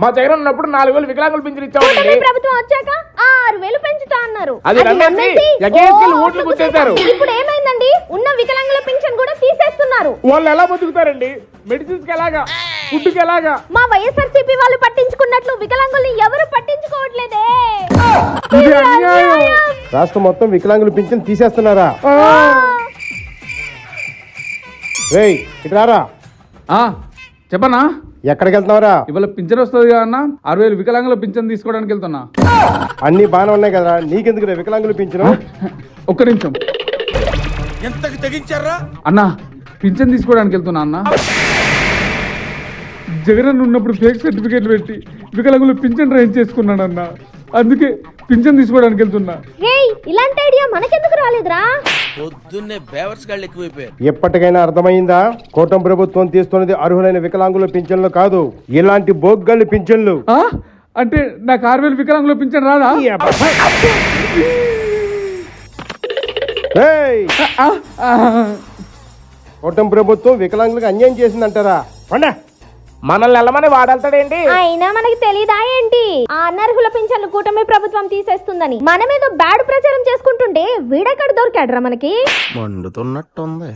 మా జగన్ ఉన్నప్పుడు 4,000 వికలాంగులు పింఛన్ ఇచ్చామండి. ప్రభుత్వం వచ్చాక 6,000 పెంచుతా అన్నారు. అది నమ్మేసి ఎగేసుకెళ్ళి ఓట్లు గుర్తేశారు. ఇప్పుడు ఏమైందండి? ఉన్న వికలాంగుల పింఛన్ కూడా తీసేస్తున్నారు. వాళ్ళు ఎలా బతుకుతారండి? మెడిసిన్స్ కి ఎలాగా, ఫుడ్ కి ఎలాగా? మా వైఎస్ఆర్సీపీ వాళ్ళు పట్టించుకున్నట్లు వికలాంగుల్ని ఎవరు పట్టించుకోవట్లేదే. ఇది అన్యాయం. రాష్ట్రం మొత్తం వికలాంగుల పింఛన్ తీసేస్తున్నారా? రేయ్ ఇటు రారా. చెప్పనా? ఎక్కడికి వెళ్తున్నావురా? ఇవాళ పింఛన్ వస్తుంది కదా అన్న, 6,000 వికలాంగుల పింఛన్ తీసుకోవడానికి వెళ్తున్నా. అన్ని బాగానే ఉన్నాయి కదా, నీకెందుకు వికలాంగుల పింఛను? ఒక్క నిమిషం అన్న, పింఛన్ తీసుకోవడానికి వెళ్తున్నా అన్న. జగన్ ఉన్నప్పుడు ఫేక్ సర్టిఫికేట్లు పెట్టి వికలాంగులు పింఛన్ రైజ్ చేసుకున్నాడు అన్న, అందుకే పింఛన్ తీసుకోవడానికి వెళ్తున్నా. ఇలాంటి ఐడియా మనకెందుకు రాలేదురా? పొద్దున్నే బేవర్స్ గాళ్ళు ఎక్కువైపోయారు. ఎప్పటికైనా అర్థమైందా? కూటమి ప్రభుత్వం తీస్తున్నది అర్హులైన వికలాంగుల పింఛన్లు కాదు, ఇలాంటి బోగ్గళ్ళు పింఛన్లు. అంటే నాకు 6,000 వికలాంగుల పింఛన్ రాదా? కూటమి ప్రభుత్వం వికలాంగులకు అన్యాయం చేసిందంటారా? మనల్ని వెళ్ళమని వాడతాడేంటి? అయినా మనకి తెలీదా ఏంటి ఆ అనర్హుల పింఛన్లు కూటమి ప్రభుత్వం తీసేస్తుందని? మనమేదో బ్యాడ్ ప్రచారం చేసుకుంటుంటే వీడెక్కడ దొరికాడురా మనకి? మండుతున్నట్టుంది.